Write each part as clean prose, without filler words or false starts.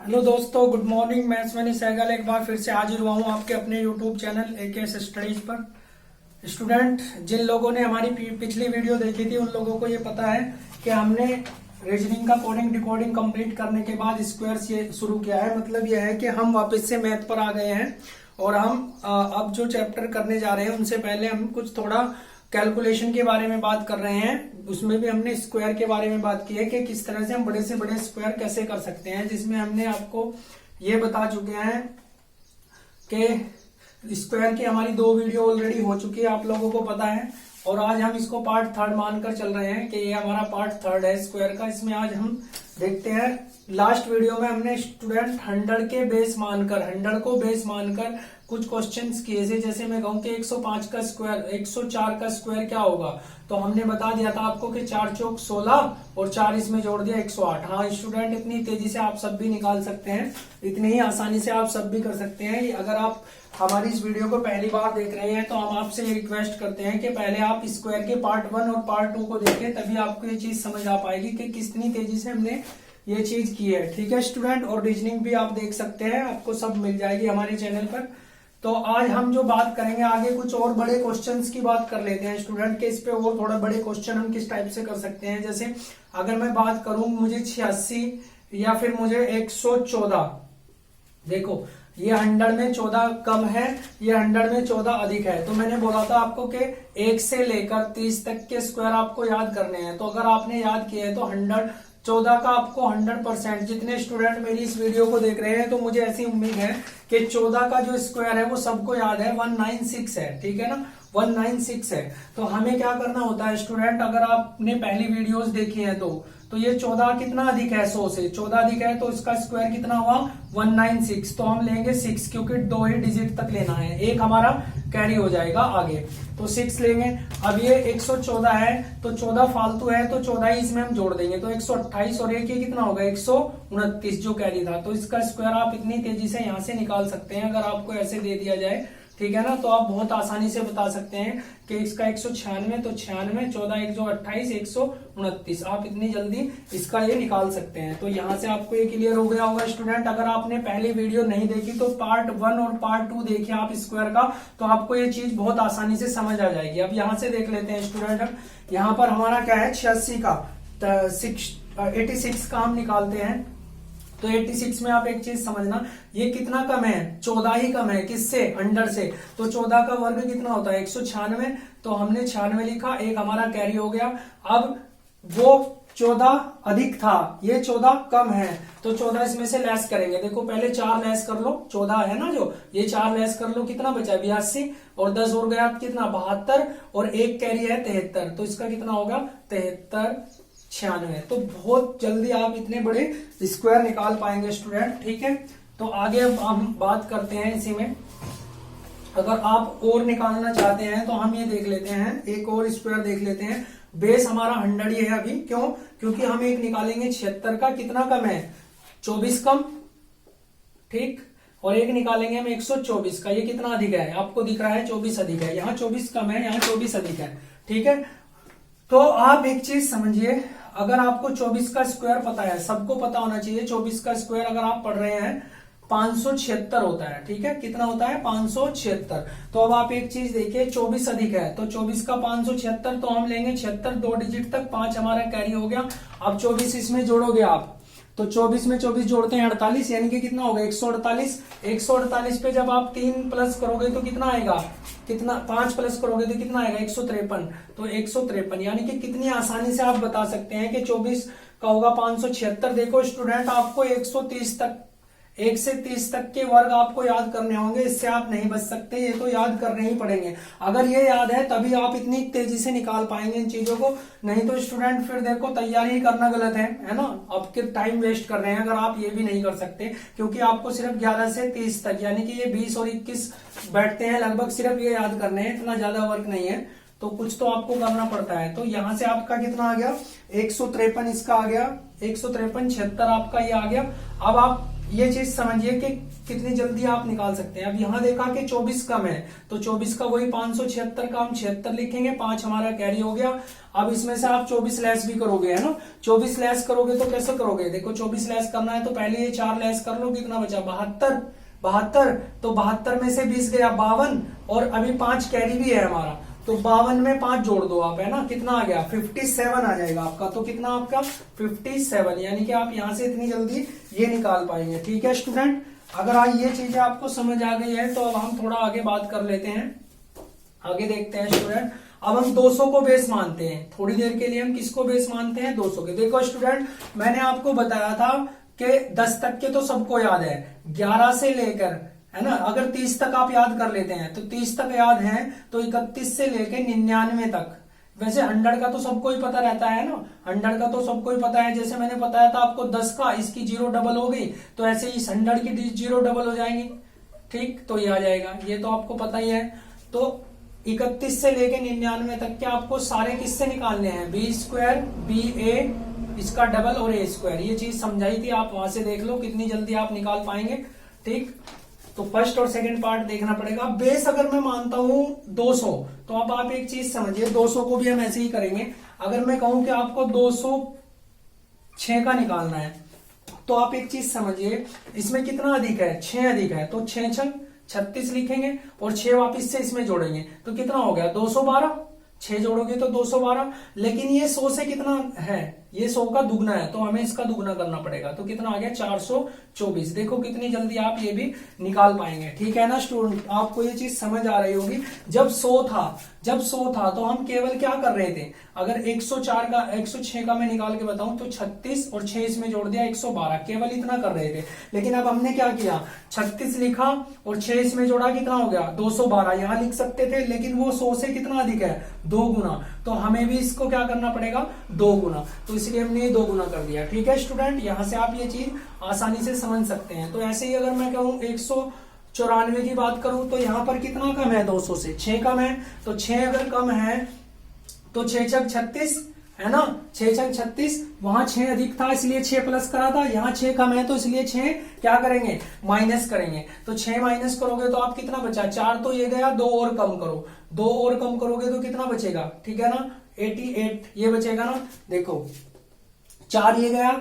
Hello दोस्तों, good morning. मैं अश्विनी सहगल एक बार फिर से हाजिर हुआ हूँ आपके अपने यूट्यूब चैनल एकेएस स्टडीज पर। स्टूडेंट, जिन लोगों ने हमारी पिछली वीडियो देखी थी उन लोगों को ये पता है कि हमने रीजनिंग का कोडिंग डिकोडिंग कंप्लीट करने के बाद स्क्वायर्स ये शुरू किया है। मतलब यह है कि हम वापस से मैथ पर आ गए हैं और हम अब जो चैप्टर करने जा रहे हैं उनसे पहले हम कुछ थोड़ा कैलकुलेशन के बारे में बात कर रहे हैं। उसमें भी हमने स्क्वायर के बारे में बात की है कि किस तरह से हम बड़े से बड़े स्क्वायर कैसे कर सकते हैं, जिसमें हमने आपको ये बता चुके हैं कि स्क्वायर की हमारी 2 वीडियो ऑलरेडी हो चुकी है, आप लोगों को पता है। और आज हम इसको पार्ट 3 मानकर चल रहे हैं कि ये हमारा पार्ट 3 है स्क्वायर का। इसमें आज हम देखते हैं, लास्ट वीडियो में हमने स्टूडेंट 100 के बेस मानकर 100 को बेस मानकर कुछ क्वेश्चंस किए थे। जैसे मैं कहूं कि 105 का स्क्वायर 104 का स्क्वायर क्या होगा, तो हमने बता दिया था आपको कि 4 चौक 16 और 4 इसमें जोड़ दिया 108। हाँ स्टूडेंट, इतनी तेजी से आप सब भी निकाल सकते हैं, इतनी ही आसानी से आप सब भी कर सकते हैं। अगर आप हमारी इस वीडियो को पहली बार देख रहे हैं तो हम आपसे रिक्वेस्ट करते हैं कि पहले आप स्क्वायर के पार्ट 1 और पार्ट 2 को देखें, तभी आपको ये चीज समझ आ पाएगी कि कितनी तेजी से हमने ये चीज की है। ठीक है स्टूडेंट, और रीजनिंग भी आप देख सकते हैं, आपको सब मिल जाएगी हमारे चैनल पर। तो आज हम जो बात करेंगे आगे कुछ और बड़े क्वेश्चंस की बात कर लेते हैं स्टूडेंट के, इस पे और थोड़ा बड़े क्वेश्चन हम किस टाइप से कर सकते हैं। जैसे अगर मैं बात करूं मुझे 86 या फिर मुझे 114, देखो ये 100 में 14 कम है, ये 100 में 14 अधिक है। तो मैंने बोला था आपको कि 1 से लेकर 30 तक के स्क्वायर आपको याद करने हैं। तो अगर आपने याद किए हैं तो 14 का आपको 100%, जितने स्टूडेंट मेरी इस वीडियो को देख रहे हैं तो मुझे ऐसी उम्मीद है कि 14 का जो स्क्वायर है वो सबको याद है, 196 है। ठीक है ना, 196 है। तो हमें क्या करना होता है स्टूडेंट, अगर आपने पहली वीडियोस देखी है तो ये 14 कितना अधिक है, 100 से 14 अधिक है, तो इसका स्क्वायर कितना हुआ 196। तो हम लेंगे 6, क्योंकि 2 ही डिजिट तक लेना है, एक हमारा कैरी हो जाएगा आगे, तो 6 लेंगे। अब ये 114 है तो 14 फालतू है, तो 14 ही इसमें हम जोड़ देंगे, तो 128 और एक ये कितना होगा 129 जो कैरी था। तो इसका स्क्वायर आप इतनी तेजी से यहां से निकाल सकते हैं अगर आपको ऐसे दे दिया जाए। ठीक है ना, तो आप बहुत आसानी से बता सकते हैं कि इसका 196 तो 96, 14 1 जो 28, 129, आप इतनी जल्दी इसका ये निकाल सकते हैं। तो यहाँ से आपको ये क्लियर हो गया होगा स्टूडेंट। अगर आपने पहली वीडियो नहीं देखी तो पार्ट 1 और पार्ट 2 देखिए आप स्क्वायर का, तो आपको ये चीज बहुत आसानी से समझ आ जाएगी। अब यहाँ से देख लेते हैं स्टूडेंट, यहाँ पर हमारा क्या है 86 का 86 का हम निकालते हैं। तो 86 में आप एक चीज समझना, ये कितना कम है, 14 ही कम है, किससे 100 से। तो 14 का वर्ग कितना होता है 196, तो हमने 96 लिखा, एक हमारा कैरी हो गया। अब वो 14 अधिक था, ये 14 कम है, तो 14 इसमें से लेस करेंगे। देखो पहले 4 लेस कर लो, 14 है ना जो, ये 4 लेस कर लो, कितना बचा 82, और 10 और गया कितना 72, और एक कैरी है 73, तो इसका कितना होगा 73 96। तो बहुत जल्दी आप इतने बड़े स्क्वायर निकाल पाएंगे स्टूडेंट। ठीक है, तो आगे अब हम बात करते हैं इसी में। अगर आप और निकालना चाहते हैं तो हम ये देख लेते हैं, एक और स्क्वायर देख लेते हैं। बेस हमारा 100 ही है अभी, क्यों, क्योंकि हम एक निकालेंगे 76 का, कितना कम है 24 कम, ठीक, और एक निकालेंगे हम 124 का, ये कितना अधिक है, आपको दिख रहा है 24 अधिक है, यहाँ 24 कम है, यहाँ 24 अधिक है। ठीक है, तो आप एक चीज समझिए, अगर आपको 24 का स्क्वायर पता है, सबको पता होना चाहिए 24 का स्क्वायर अगर आप पढ़ रहे हैं 576 होता है। ठीक है, कितना होता है 576। तो अब आप एक चीज देखिए, 24 अधिक है तो 24 का 576, तो हम लेंगे 76, 2 डिजिट तक 5 हमारा कैरी हो गया। अब 24 इसमें जोड़ोगे आप, तो 24 में 24 जोड़ते हैं 48, यानी कि कितना होगा 148। 148 पे जब आप 3 प्लस करोगे तो कितना आएगा, कितना 5 प्लस करोगे तो कितना आएगा 153, तो 153, यानी कि कितनी आसानी से आप बता सकते हैं कि 24 का होगा 576। देखो स्टूडेंट, आपको 130 तक 1 से 30 तक के वर्ग आपको याद करने होंगे, इससे आप नहीं बच सकते, ये तो याद करने ही पड़ेंगे। अगर ये याद है तभी आप इतनी तेजी से निकाल पाएंगे इन चीजों को, नहीं तो स्टूडेंट फिर देखो तैयारी करना गलत है ना, आपके टाइम वेस्ट कर रहे हैं अगर आप ये भी नहीं कर सकते, क्योंकि आपको सिर्फ 11 से 30 तक, यानी कि ये 20 और 21 बैठते हैं लगभग, सिर्फ ये याद करने हैं, इतना ज्यादा वर्क नहीं है, तो कुछ तो आपको करना पड़ता है। तो यहां से आपका कितना आ गया 153, इसका आ गया 153, 76 आपका ये आ गया। अब आप ये चीज समझिए कि कितनी जल्दी आप निकाल सकते हैं। अब यहाँ देखा कि 24 कम है, तो 24 का वही 576 का हम 76 लिखेंगे, 5 हमारा कैरी हो गया। अब इसमें से आप 24 लेस भी करोगे, है ना। 24 लेस करोगे तो कैसे करोगे, देखो 24 लेस करना है तो पहले ये 4 लेस कर लो, कितना बचा 72, 72, तो 72 में से 20 गया 52, और अभी 5 कैरी भी है हमारा, तो 52 में 5 जोड़ दो आप, है ना, कितना आ गया 57 आ जाएगा आपका। तो कितना आपका 57, यानी कि आप यहां से इतनी जल्दी ये निकाल पाएंगे। ठीक है स्टूडेंट, अगर आज ये चीजें आपको समझ आ गई है तो अब हम थोड़ा आगे बात कर लेते हैं। आगे देखते हैं स्टूडेंट, अब हम 200 को बेस मानते हैं। थोड़ी देर के लिए हम किसको बेस मानते हैं, 200 के। देखो स्टूडेंट, मैंने आपको बताया था कि 10 तक के तो सबको याद है, 11 से लेकर, है ना, अगर 30 तक आप याद कर लेते हैं तो 30 तक याद है, तो 31 से लेकर 99 तक। वैसे 100 का तो सबको ही पता रहता है ना, 100 का तो सबको ही पता है। जैसे मैंने बताया था आपको 10 का, इसकी 0 डबल हो गई, तो ऐसे ही इस 100 की 0 डबल हो जाएंगी। ठीक, तो ये आ जाएगा, ये तो आपको पता ही है। तो 31 से लेकर 99 तक के आपको सारे किससे निकालने हैं, बी स्क्वायर, बी ए, इसका डबल और ए स्क्वायर। ये चीज समझाई थी, आप वहां से देख लो कितनी जल्दी आप निकाल पाएंगे। ठीक, तो फर्स्ट और सेकंड पार्ट देखना पड़ेगा। बेस अगर मैं मानता हूं 200, तो अब आप एक चीज समझिए, 200 को भी हम ऐसे ही करेंगे। अगर मैं कहूं कि आपको 206 का निकालना है, तो आप एक चीज समझिए, इसमें कितना अधिक है, 6 अधिक है, तो 6 6 36 लिखेंगे और 6 वापिस से इसमें जोड़ेंगे, तो कितना हो गया 212। 6 जोड़ोगे तो 212, लेकिन ये 100 से कितना है, ये 100 का दुगना है, तो हमें इसका दुगना करना पड़ेगा, तो कितना आ गया 424। देखो कितनी जल्दी आप ये भी निकाल पाएंगे। ठीक है ना स्टूडेंट, आपको ये चीज समझ आ रही होगी। जब 100 था तो हम केवल क्या कर रहे थे, अगर 104 का 106 का मैं निकाल के बताऊं तो 36 और 6 इसमें जोड़ दिया 112, केवल इतना कर रहे थे। लेकिन अब हमने क्या किया, 36 लिखा और 6 इसमें जोड़ा, कितना हो गया 212। यहां लिख सकते थे, लेकिन वो 100 से कितना अधिक है, 2 गुना, तो हमें भी इसको क्या करना पड़ेगा, 2 गुना, तो इसलिए हमने ये 2 गुना कर दिया। ठीक है स्टूडेंट, यहां से आप ये चीज आसानी से समझ सकते हैं। तो ऐसे ही अगर मैं कहूं 194 की बात करूं, तो यहां पर कितना कम है, 200 से 6 कम है, तो 6 अगर कम है तो 6 6 36, है ना, 6 6 36, वहां 6 अधिक था इसलिए 6 प्लस करा था, यहाँ 6 कम है तो इसलिए 6 क्या करेंगे, माइनस करेंगे। तो 6 माइनस करोगे तो आप कितना बचा, 4 तो ये गया, 2 और कम करो, 2 और कम करोगे तो कितना बचेगा, ठीक है ना, 88 ये बचेगा ना। देखो 4 ये गया,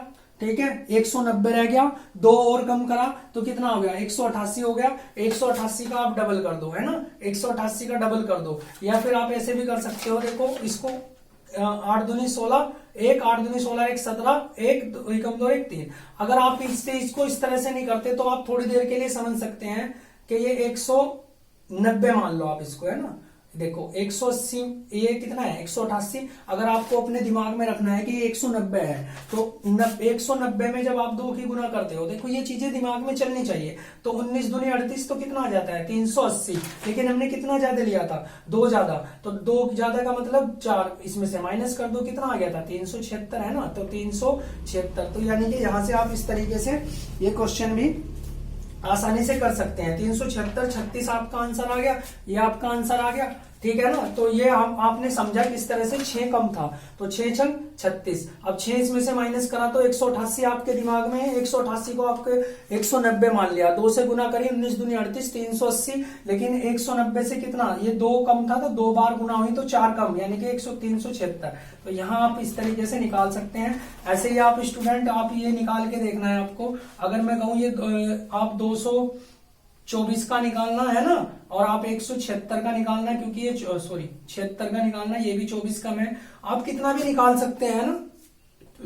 ठीक है, 190 रह गया, 2 और कम करा तो कितना हो गया, 188 हो गया। 188 का आप डबल कर दो, है ना, 188 का डबल कर दो, या फिर आप ऐसे भी कर सकते हो। देखो इसको 8 दूनी 16, 1 8 दूनी 16, 1 17, 1 कम 2 1 3। अगर आप इसको इस तरह से नहीं करते तो आप थोड़ी देर के लिए समझ सकते हैं कि ये 190 मान लो आप इसको, है ना। देखो 180, ये कितना है 188। अगर आपको अपने दिमाग में रखना है कि ये 190 है, तो 190 में जब आप 2 की गुना करते हो, देखो ये चीजें दिमाग में चलनी चाहिए। तो 19 दूनी 38, तो कितना आ जाता है 380, लेकिन हमने कितना ज्यादा लिया था, 2 ज्यादा, तो 2 ज्यादा का मतलब 4 इसमें से माइनस कर दो, कितना आ गया था 376, है ना, तो 376। तो यानी कि यहां से आप इस तरीके से ये क्वेश्चन भी आसानी से कर सकते हैं। 376, 36 आपका आंसर आ गया, ये आपका आंसर आ गया, ठीक है ना। तो ये आपने समझा किस तरह से 6 कम था, तो 6 6 36। अब 6 इसमें से माइनस करा तो 188 आपके दिमाग में है, 188 को आपके 190 मान लिया, 2 से गुना करिए, 19 दूनी 38, 380। लेकिन 190 से कितना, ये 2 कम था तो 2 बार गुना हुई तो 4 कम, यानी कि 376। तो यहाँ आप इस तरीके से निकाल सकते हैं। ऐसे ही आप स्टूडेंट, आप ये निकाल के देखना है आपको। अगर मैं कहूँ ये आप 224 का निकालना है ना, और आप 176 का निकालना है, क्योंकि ये 76 का निकालना है, ये भी 24 कम है। आप कितना भी निकाल सकते हैं ना,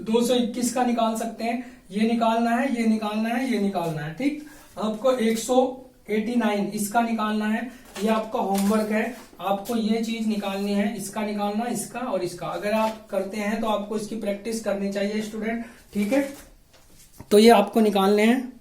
221 का निकाल सकते हैं, ये निकालना है, ये निकालना है, ये निकालना है। ठीक, आपको 189 इसका निकालना है, ये आपका होमवर्क है। आपको ये चीज निकालनी है, इसका निकालना, इसका और इसका। अगर आप करते हैं तो आपको इसकी प्रैक्टिस करनी चाहिए स्टूडेंट, ठीक है। तो ये आपको निकालने हैं।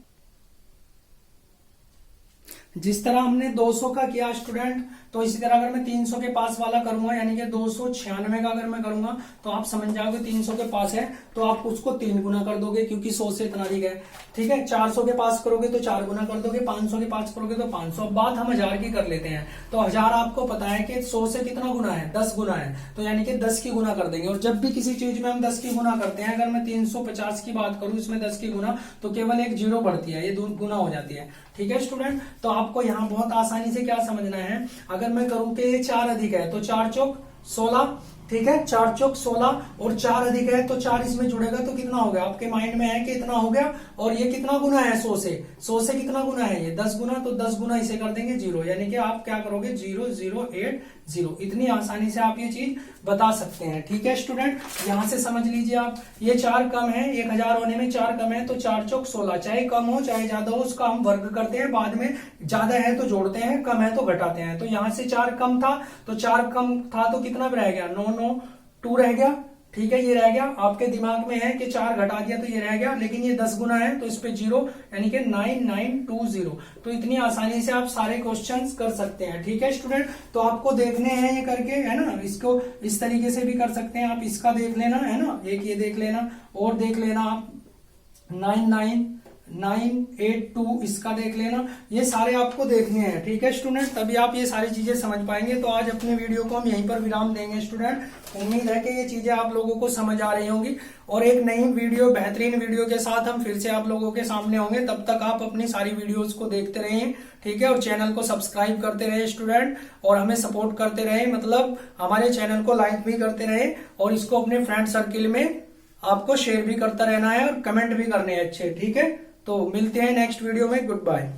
जिस तरह हमने 200 का किया स्टूडेंट, तो इसी तरह अगर मैं 300 के पास वाला करूंगा, यानी कि 296 का अगर मैं करूंगा, तो आप समझ जाओगे 300 के पास है तो आप उसको 3 गुना कर दोगे, क्योंकि 100 से इतना अधिक है। ठीक है, 400 के पास करोगे तो 4 गुना कर दोगे, 500 के पास करोगे तो 500। अब बात हम 1000 की कर लेते हैं। तो 1000 आपको पता है कि 100 से कितना गुना है, 10 गुना है, तो यानी कि 10 की गुना कर देंगे। और जब भी किसी चीज में हम 10 की गुना करते हैं, अगर मैं 350 की बात करूं, इसमें 10 की गुना, तो केवल एक जीरो बढ़ती है, ये गुना हो जाती है। ठीक है स्टूडेंट, तो आपको यहाँ बहुत आसानी से क्या समझना है, अगर मैं करूं कि ये 4 अधिक है तो 4 चौक 16, ठीक है, 4 चौक 16, और 4 अधिक है तो 4 इसमें जुड़ेगा तो कितना हो गया, आपके माइंड में है कि इतना हो गया। और ये कितना गुना है 100 से, 100 से कितना गुना है ये 10 गुना, तो 10 गुना इसे कर देंगे 0, यानी कि आप क्या करोगे 0080। इतनी आसानी से आप ये चीज बता सकते हैं। ठीक है स्टूडेंट, यहां से समझ लीजिए आप, ये 4 कम है, 1000 होने में 4 कम है, तो 4 चौक 16, चाहे कम हो चाहे ज्यादा हो उसका हम वर्ग करते हैं, बाद में ज्यादा है तो जोड़ते हैं, कम है तो घटाते हैं। तो यहां से 4 कम था, तो 4 कम था तो कितना रह गया, 992 रह गया। ठीक है, ये रह गया, आपके दिमाग में है कि 4 घटा दिया तो ये रह गया, लेकिन ये 10 गुना है तो इस पे 0, यानी कि 9920। तो इतनी आसानी से आप सारे क्वेश्चंस कर सकते हैं। ठीक है स्टूडेंट, तो आपको देखने हैं ये करके, है ना, इसको इस तरीके से भी कर सकते हैं आप, इसका देख लेना, है ना, एक ये देख लेना, और देख लेना आप 99982 इसका देख लेना, ये सारे आपको देखने हैं। ठीक है स्टूडेंट, तभी आप ये सारी चीजें समझ पाएंगे। तो आज अपने वीडियो को हम यहीं पर विराम देंगे स्टूडेंट। उम्मीद है कि ये चीजें आप लोगों को समझ आ रही होंगी, और एक नई वीडियो, बेहतरीन वीडियो के साथ हम फिर से आप लोगों के सामने होंगे। तब तक आप अपनी सारी वीडियोस को देखते रहिए, ठीक है, और चैनल को सब्सक्राइब करते रहे स्टूडेंट, और हमें सपोर्ट करते रहे, मतलब हमारे चैनल को लाइक भी करते रहे, और इसको अपने फ्रेंड सर्किल में आपको शेयर भी करता रहना है, और कमेंट भी करने हैं अच्छे। ठीक है, तो मिलते हैं नेक्स्ट वीडियो में, गुड बाय।